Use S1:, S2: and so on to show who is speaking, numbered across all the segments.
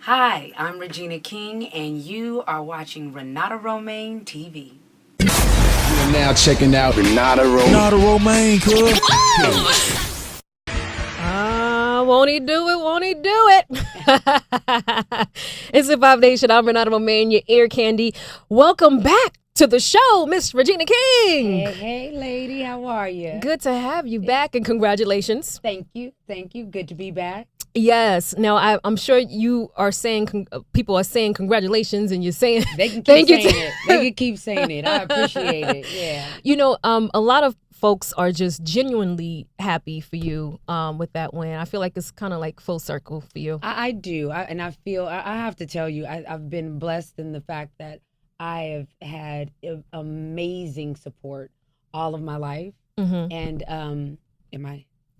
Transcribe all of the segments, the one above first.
S1: Hi, I'm Regina King, and you are watching Renata Romain TV.
S2: You're now checking out
S3: Renata Romain, cuz.
S4: Won't he do it? Won't he do it? It's Hip Hop Nation. I'm Renata Romain, your ear candy. Welcome back to the show, Miss Regina King.
S1: Hey, lady, how are you?
S4: Good to have you back, and congratulations.
S1: Thank you. Good to be back.
S4: Yes. Now, I'm sure you are saying, people are saying congratulations, and you're saying
S1: They can keep
S4: thank
S1: saying
S4: you.
S1: it. They can keep saying it. I appreciate it. Yeah.
S4: You know, a lot of folks are just genuinely happy for you with that win. I feel like it's kind of like full circle for you.
S1: I do. And I feel, I have to tell you, I've been blessed in the fact that I have had amazing support all of my life.
S4: Mm-hmm.
S1: And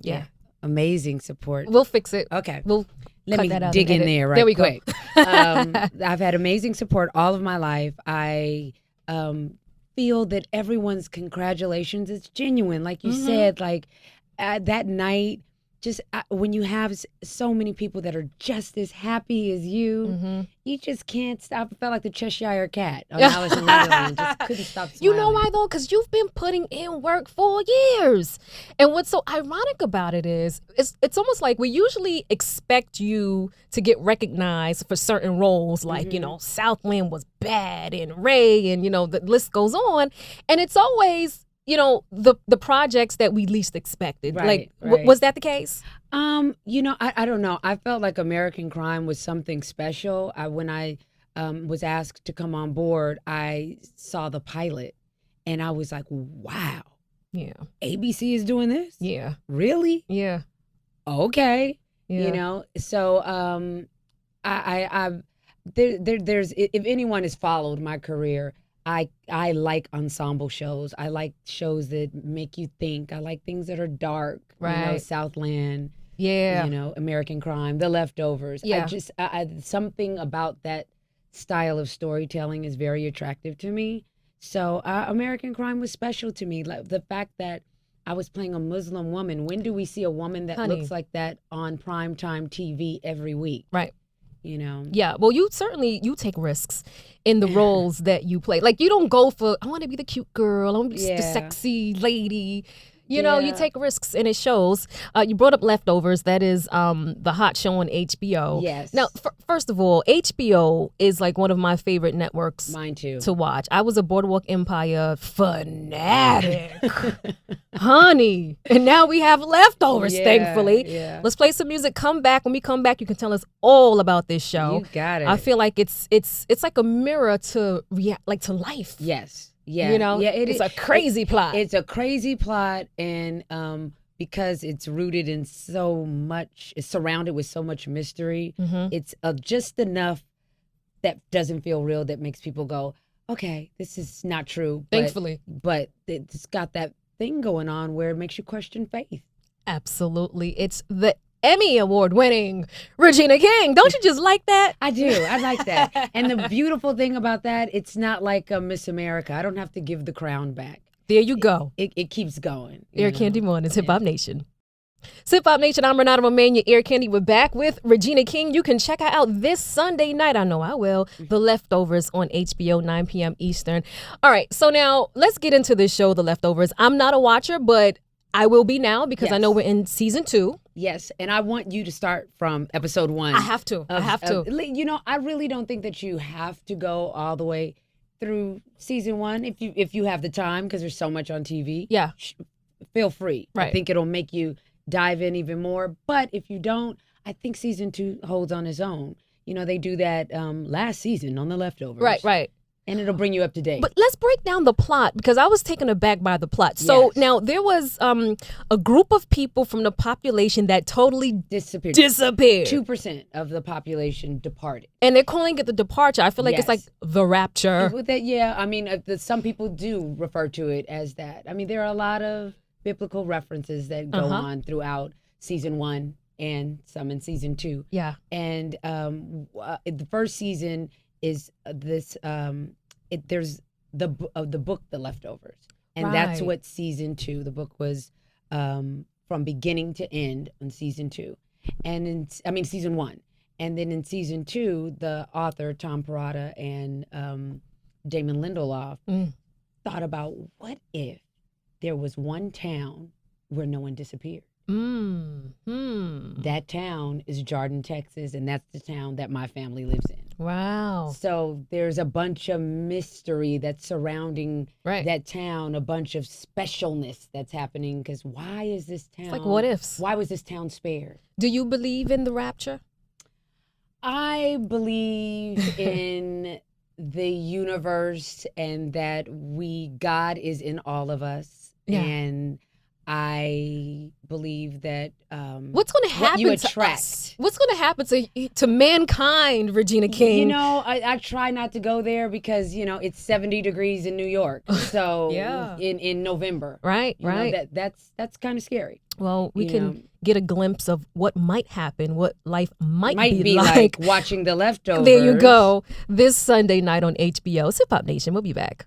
S4: Yeah.
S1: amazing support.
S4: We'll fix it.
S1: Okay.
S4: We'll
S1: Let
S4: cut
S1: me
S4: that out
S1: dig
S4: and
S1: in
S4: edit.
S1: there right
S4: There we
S1: quick.
S4: go.
S1: I've had amazing support all of my life. I feel that everyone's congratulations is genuine. Like you said, like that night, just when you have so many people that are just as happy as you, you just can't stop. I felt like the Cheshire Cat on Alice in Wonderland. Just couldn't stop smiling.
S4: You know why though? Because you've been putting in work for years. And what's so ironic about it is, it's almost like we usually expect you to get recognized for certain roles, like, you know, Southland was bad and Ray, and, you know, the list goes on. And it's always, you know, the projects that we least expected.
S1: Right,
S4: like,
S1: right.
S4: was that the case?
S1: You know, I don't know. I felt like American Crime was something special. When I was asked to come on board, I saw the pilot and I was like, wow,
S4: Yeah.
S1: ABC is doing this?
S4: Yeah.
S1: Really?
S4: Yeah.
S1: Okay.
S4: Yeah.
S1: You know, so there's, if anyone has followed my career, I like ensemble shows. I like shows that make you think. I like things that are dark. You know,
S4: Right.
S1: Southland.
S4: Yeah.
S1: You know, American Crime, The Leftovers.
S4: Yeah.
S1: Something about that style of storytelling is very attractive to me. So American Crime was special to me. Like the fact that I was playing a Muslim woman. When do we see a woman that
S4: Honey.
S1: looks like that on primetime TV every week?
S4: Right.
S1: You know?
S4: Yeah, well, you take risks in the roles that you play. Like, you don't go for, I want to be the cute girl, I want to be the
S1: Yeah.
S4: sexy lady. You know, you
S1: Yeah.
S4: take risks, and it shows. You brought up Leftovers. That is the hot show on HBO.
S1: Yes.
S4: Now, first of all, HBO is like one of my favorite networks
S1: Mine too.
S4: to watch. I was a Boardwalk Empire fanatic, honey. And now we have Leftovers,
S1: Yeah,
S4: thankfully.
S1: yeah.
S4: Let's play some music. Come back. When we come back, you can tell us all about this show.
S1: You got it.
S4: I feel like it's like a mirror to to life.
S1: Yes. Yeah.
S4: You know,
S1: yeah,
S4: it's a crazy plot.
S1: It's a crazy plot, and because it's rooted in so much, it's surrounded with so much mystery. It's just enough that doesn't feel real, that makes people go, okay, this is not true.
S4: Thankfully.
S1: But it's got that thing going on where it makes you question faith.
S4: Absolutely. It's the Emmy Award-winning Regina King. Don't you just like that?
S1: I do. I like that. And the beautiful thing about that, it's not like Miss America. I don't have to give the crown back.
S4: There you go.
S1: It keeps going. you
S4: Ear
S1: know?
S4: Candy Mornings, Hip Hop Nation. It's Hip Hop Nation, I'm Renata Romain, your Ear Candy. We're back with Regina King. You can check her out this Sunday night. I know I will. The Leftovers on HBO, 9 p.m. Eastern. All right, so now let's get into this show, The Leftovers. I'm not a watcher, but I will be now because I know we're in season 2.
S1: Yes, and I want you to start from episode 1.
S4: I have to.
S1: You know, I really don't think that you have to go all the way through season 1 if you have the time, because there's so much on TV.
S4: Yeah.
S1: Feel free. I
S4: Right.
S1: think it'll make you dive in even more. But if you don't, I think season 2 holds on its own. You know, they do that last season on The Leftovers.
S4: Right.
S1: And it'll bring you up to date.
S4: But let's break down the plot, because I was taken aback by the plot. So
S1: Yes.
S4: now there was a group of people from the population that totally
S1: disappeared.
S4: 2%.
S1: of the population departed.
S4: And they're calling it the departure. I feel like it's like
S1: Yes.
S4: the rapture.
S1: With that, yeah, I mean, some people do refer to it as that. I mean, there are a lot of biblical references that go on throughout season 1 and some in season 2.
S4: Yeah.
S1: And the first season is this. There's the book, The Leftovers, and that's
S4: Right.
S1: what season 2. The book was from beginning to end on season 2, and season 1. And then in season 2, the author Tom Perrotta and Damon Lindelof thought about, what if there was one town where no one disappeared? That town is Jordan, Texas, and that's the town that my family lives in.
S4: Wow.
S1: So there's a bunch of mystery that's surrounding that town, a bunch of specialness that's happening, because why is this town...
S4: It's like what ifs.
S1: Why was this town spared?
S4: Do you believe in the rapture?
S1: I believe in the universe and that God is in all of us.
S4: Yeah.
S1: And I believe that
S4: what's going to happen
S1: you
S4: to
S1: attract.
S4: us? What's going to happen to mankind, Regina King?
S1: You know, I try not to go there because, you know, it's 70 degrees in New York. So in November.
S4: Right.
S1: You know, that's kind of scary.
S4: Well, we can get a glimpse of what might happen, what life might
S1: be
S4: like
S1: watching The Leftovers.
S4: There you go. This Sunday night on HBO. Sip Up Nation. We'll be back.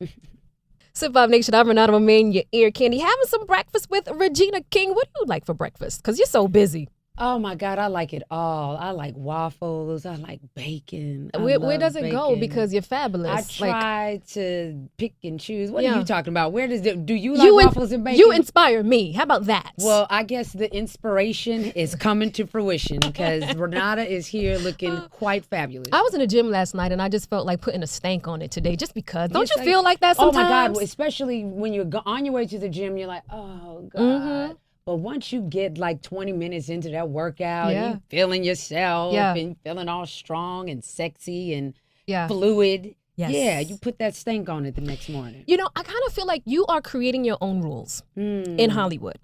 S4: Sip Up Nation, I'm Renata Romain, your ear candy. Having some breakfast with Regina King. What do you like for breakfast? Because you're so busy.
S1: Oh, my God, I like it all. I like waffles. I like bacon.
S4: Where does it go?
S1: Bacon.
S4: Because you're fabulous.
S1: I try to pick and choose. What are you talking about? Where does do you like waffles and bacon?
S4: You inspire me. How about that?
S1: Well, I guess the inspiration is coming to fruition because Renata is here looking quite fabulous.
S4: I was in the gym last night and I just felt like putting a stank on it today just because. Don't you feel like that sometimes?
S1: Oh, my God. Especially when you're on your way to the gym, you're like, oh, God. But once you get like 20 minutes into that workout, and you feeling yourself and feeling all strong and sexy and fluid.
S4: Yes.
S1: Yeah, you put that stink on it the next morning.
S4: You know, I kind of feel like you are creating your own rules in Hollywood.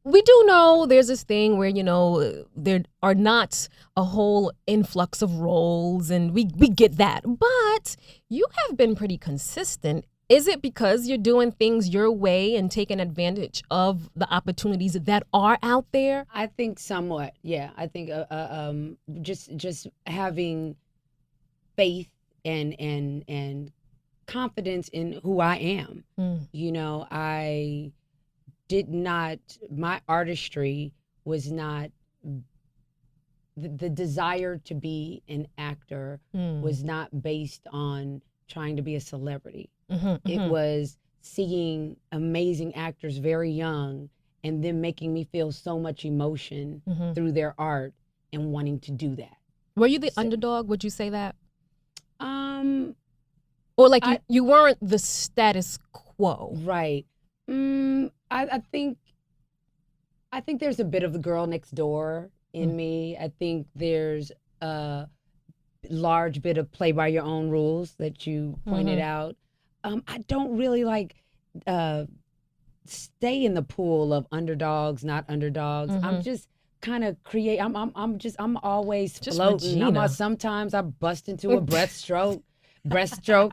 S4: We do know there's this thing where, you know, there are not a whole influx of roles, and we get that. But you have been pretty consistent. Is it because you're doing things your way and taking advantage of the opportunities that are out there?
S1: I think somewhat, yeah. I think just having faith and confidence in who I am. You know, my artistry was not, the desire to be an actor was not based on trying to be a celebrity. It was seeing amazing actors very young and them making me feel so much emotion through their art and wanting to do that.
S4: Were you the underdog? Would you say that? Or like you weren't the status quo?
S1: Right. I think there's a bit of the girl next door in me. I think there's a large bit of play by your own rules that you pointed out. I don't really stay in the pool of underdogs, not underdogs. I'm just kind of I'm always just floating. Sometimes I bust into a breaststroke,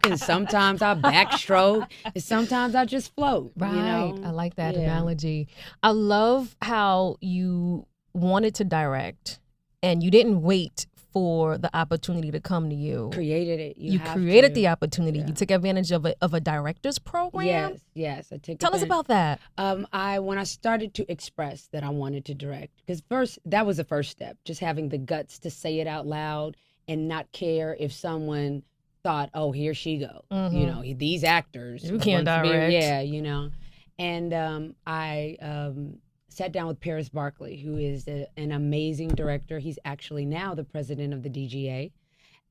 S1: and sometimes I backstroke, and sometimes I just float.
S4: Right.
S1: You know?
S4: I like that analogy. I love how you wanted to direct and you didn't wait for the opportunity to come to you.
S1: Created it. You
S4: created the opportunity. Yeah. You took advantage of a director's program?
S1: Yes. I took
S4: Tell us about that.
S1: When I started to express that I wanted to direct, because first, that was the first step, just having the guts to say it out loud and not care if someone thought, oh, here she goes. You know, these actors.
S4: You can't direct.
S1: You know. And I sat down with Paris Barkley, who is an amazing director. He's actually now the president of the DGA.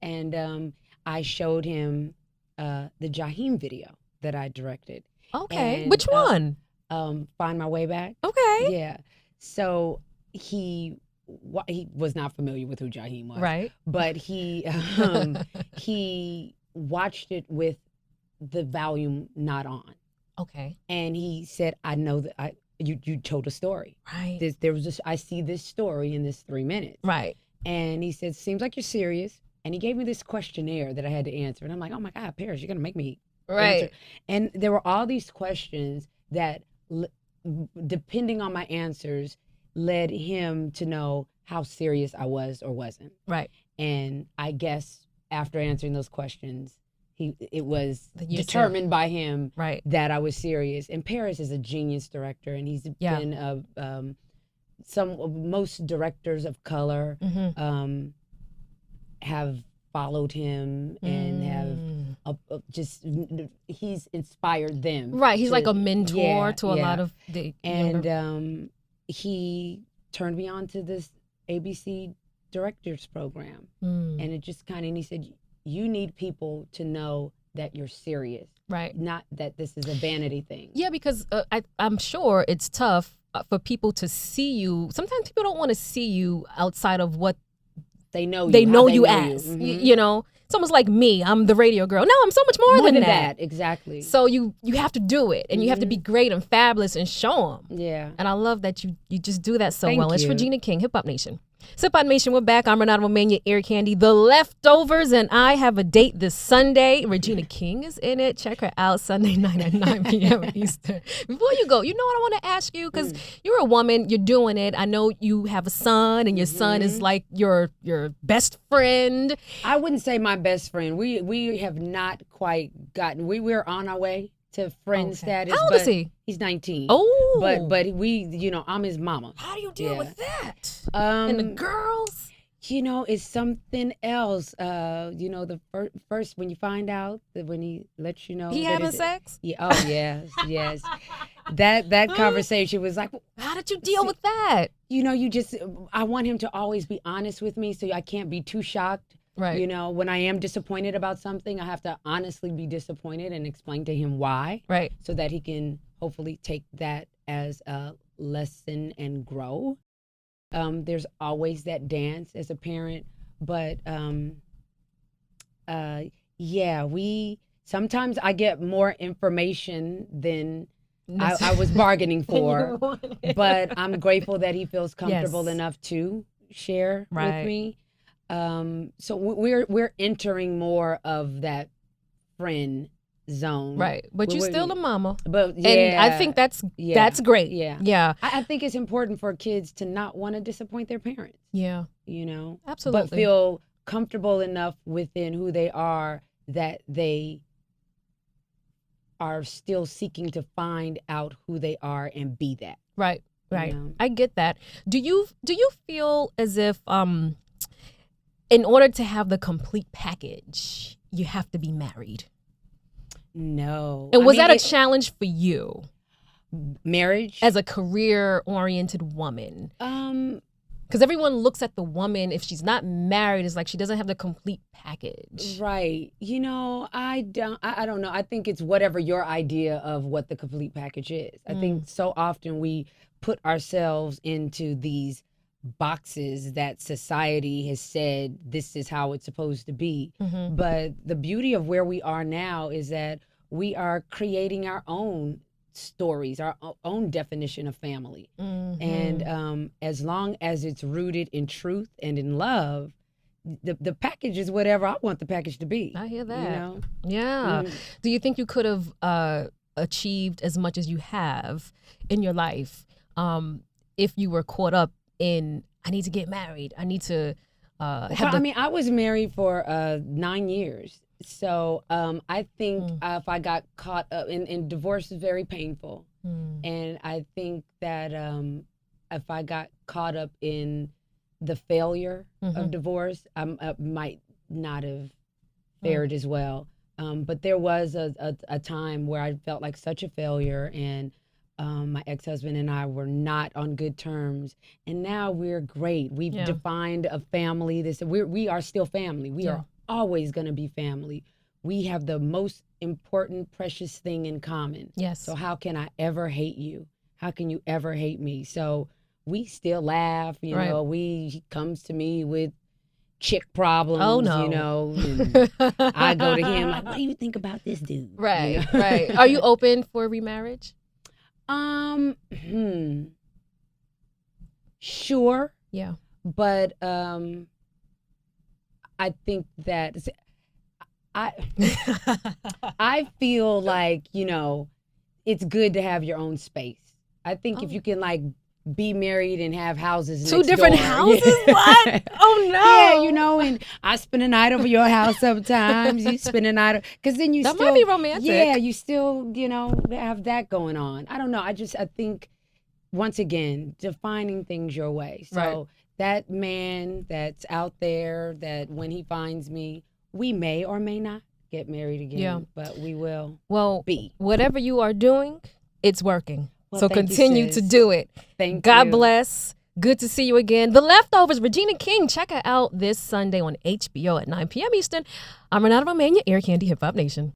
S1: And I showed him the Jaheim video that I directed.
S4: Okay. Which one?
S1: Find My Way Back.
S4: Okay.
S1: Yeah. So he was not familiar with who Jaheim was. Right. But he watched it with the volume not on.
S4: Okay.
S1: And he said, I know that you told a story.
S4: Right.
S1: I see this story in this 3 minutes.
S4: Right.
S1: And he said, seems like you're serious. And he gave me this questionnaire that I had to answer. And I'm like, oh my God, Paris, you're going to make me answer. And there were all these questions that, depending on my answers, led him to know how serious I was or wasn't.
S4: Right.
S1: And I guess after answering those questions, it was determined by him that I was serious. And Paris is a genius director, and he's been most directors of color have followed him and have just he's inspired them.
S4: Right, he's
S1: to-
S4: like a mentor
S1: yeah,
S4: to a
S1: yeah.
S4: lot of the
S1: And
S4: younger.
S1: he turned me on to this ABC directors program, and it just kind of, and he said, you need people to know that you're serious,
S4: Right.
S1: not that this is a vanity thing.
S4: Yeah, because I'm sure it's tough for people to see you. Sometimes people don't want to see you outside of what
S1: They know you.
S4: they
S1: how
S4: know
S1: they
S4: you
S1: know
S4: as.
S1: Mhm.
S4: You know, it's almost like me. I'm the radio girl. No, I'm so much more than that.
S1: Exactly.
S4: So you have to do it, and you have to be great and fabulous and show them.
S1: Yeah.
S4: And I love that you just do that so
S1: Thank
S4: well. It's
S1: you.
S4: Regina King, Hip Hop Nation. Hip Hop Nation, we're back. I'm Renata Romain, your ear candy. The Leftovers, and I have a date this Sunday. Regina King is in it. Check her out Sunday night at 9 p.m. Eastern. Before you go, you know what I want to ask you? Because you're a woman, you're doing it. I know you have a son, and your son is like your best friend.
S1: I wouldn't say my best friend. We have not quite gotten. We're on our way to friend status.
S4: How old
S1: but
S4: is he?
S1: He's 19.
S4: Oh.
S1: But we, I'm his mama.
S4: How do you deal
S1: Yeah.
S4: with that? And the
S1: Um,
S4: girls?
S1: it's something else. The first when you find out that when he lets you know
S4: He
S1: that
S4: having
S1: it's-
S4: sex?
S1: Yeah. Oh yes, yes. That conversation was like,
S4: How did you deal with that?
S1: I want him to always be honest with me, so I can't be too shocked.
S4: Right.
S1: When I am disappointed about something, I have to honestly be disappointed and explain to him why,
S4: Right.
S1: so that he can hopefully take that as a lesson and grow. There's always that dance as a parent, but sometimes I get more information than I was bargaining for, but I'm grateful that he feels comfortable
S4: Yes.
S1: enough to share
S4: Right.
S1: with me. So we're entering more of that friend zone,
S4: Right. But you're still a mama.
S1: But yeah,
S4: And I think that's great.
S1: Yeah.
S4: Yeah.
S1: I think it's important for kids to not want to disappoint their parents.
S4: Yeah. Absolutely.
S1: But feel comfortable enough within who they are that they are still seeking to find out who they are and be that.
S4: Right. Right.
S1: You know?
S4: I get that. Do you feel as if in order to have the complete package, you have to be married?
S1: No.
S4: And was that a challenge for you
S1: marriage
S4: as a career-oriented woman? Because everyone looks at the woman, if she's not married, it's like she doesn't have the complete package.
S1: Right. I don't know. I think it's whatever your idea of what the complete package is. I think so often we put ourselves into these boxes that society has said this is how it's supposed to be. But the beauty of where we are now is that we are creating our own stories, our own definition of family. And as long as it's rooted in truth and in love, the package is whatever I want the package to be.
S4: I hear that.
S1: You know?
S4: Yeah. Do you think you could have achieved as much as you have in your life if you were caught up in, I need to get married, I need to
S1: I was married for 9 years. So I think if I got caught up in divorce is very painful. And I think that if I got caught up in the failure of divorce, I might not have fared as well. But there was a time where I felt like such a failure, and my ex-husband and I were not on good terms, and now we're great. We've defined a family. We are still family. We are always going to be family. We have the most important, precious thing in common.
S4: Yes.
S1: So how can I ever hate you? How can you ever hate me? So we still laugh. You know, he comes to me with chick problems.
S4: Oh, no.
S1: You know, and I go to him like, what do you think about this dude?
S4: Right.
S1: You know?
S4: Right. Are you open for remarriage?
S1: Sure.
S4: Yeah.
S1: But I think that I feel like, it's good to have your own space. I think if you can be married and have houses
S4: Two
S1: next
S4: different
S1: door.
S4: houses?
S1: Yeah.
S4: What? Oh no.
S1: Yeah, and I spend a night over your house sometimes. You spend a night, because then you
S4: That
S1: still
S4: might be romantic.
S1: Yeah, you still, have that going on. I don't know. I think once again, defining things your way. So that man that's out there, that when he finds me, we may or may not get married again, but we will be.
S4: Whatever you are doing, it's working.
S1: Well,
S4: so
S1: thank you,
S4: continue to
S1: sis.
S4: do it.
S1: Thank
S4: God
S1: you.
S4: bless. Good to see you again. The Leftovers, Regina King. Check her out this Sunday on HBO at 9 p.m. Eastern. I'm Renata Romain, your Ear Candy Hip Hop Nation.